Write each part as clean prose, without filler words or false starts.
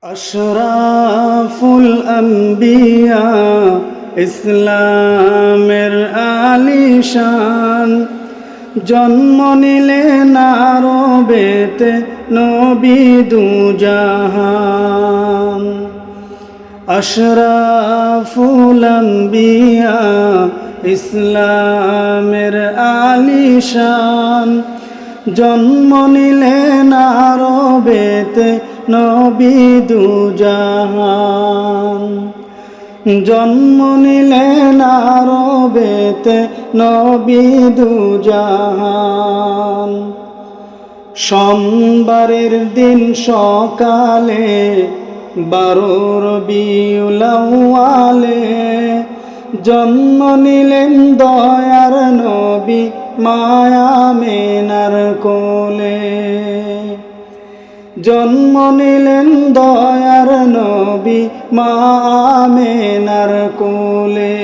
আশরাফুল আম্বিয়া ইসলামের আলিশান, জন্ম নিলেন আরবেতে নবী দুজাহান। আশরাফুল আম্বিয়া ইসলামের আলিশান, জন্ম নিলেন আরবেতে নবী দুজাহান। জন্ম নিলেন আরবেতে নবী দুজাহান। সোমবারের দিন সকালে 12 রবিউল আউয়ালে জন্ম নিলেন দয়ার নবী মায়া আমিনার কোলে। জন্ম নিলেন দয়ার নবী মা আমিনার কোলে।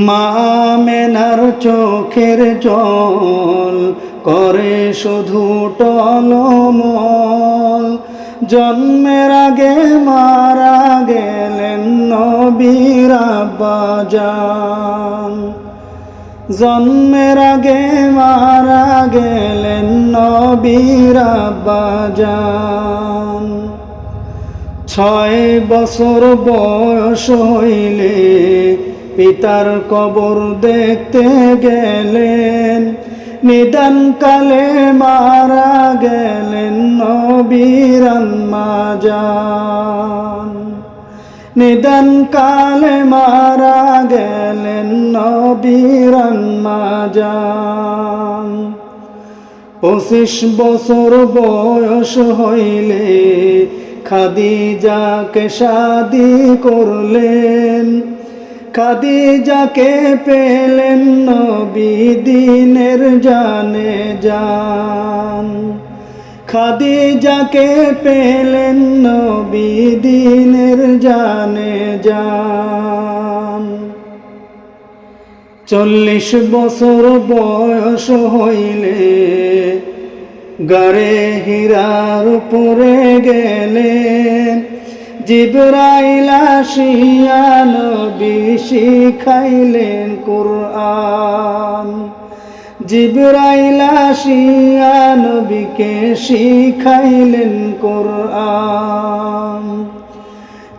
মা আমিনার চোখের জল করে শুধু টলমল, জন্মের আগে মারা গেলেন নবীর আব্বাজান। জন্মের আগে মারা গেলেন নবীর আব্বাজান। 6 বছর বয়স হইলে পিতার কবর দেখতে গেলেন, নিদান কালে মারা গেলেন নবীর আম্মাজান। নিদান কালে মারা গেলেন নবীর আম্মাজান। 25 বছর বয়স হইলে খাদিজাকে শাদি করলেন। খাদিজাকে পেলেন নবী দ্বীনের জানে জান। খাদিজাকে পেলেন নবী দ্বীনের জানে জান। 40 বছর বয়স হইলে গারে হীরার উপরে গেলেন। জিবরাইল আসিয়া নবী শিখাইলেন কুরআন। জিবরাইল আসিয়া নবীকে শিখাইলেন কুরআন।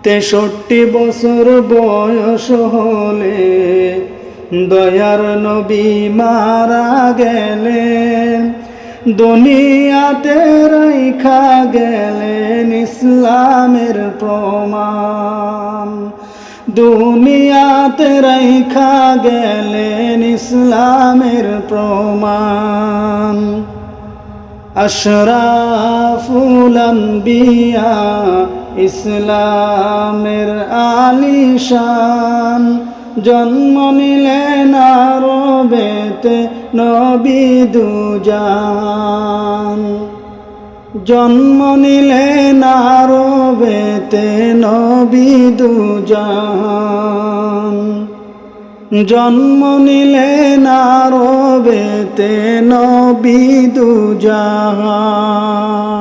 63 বছর বয়স হলে দয়ার নবী মারা গেলেন। দুনিয়াতে রাইখা গেলেন ইসলামের প্রমাণ। দুনিয়াতে রাইখা গেলেন ইসলামের প্রমাণ। আশরাফুল আম্বিয়া ইসলামের আলিশান, জন্ম নিলেন আরবেতে নবী দুজাহান। জন্ম নিলেন আরবেতে নবী দুজাহান। জন্ম নিলেন আরবেতে নবী দুজাহান।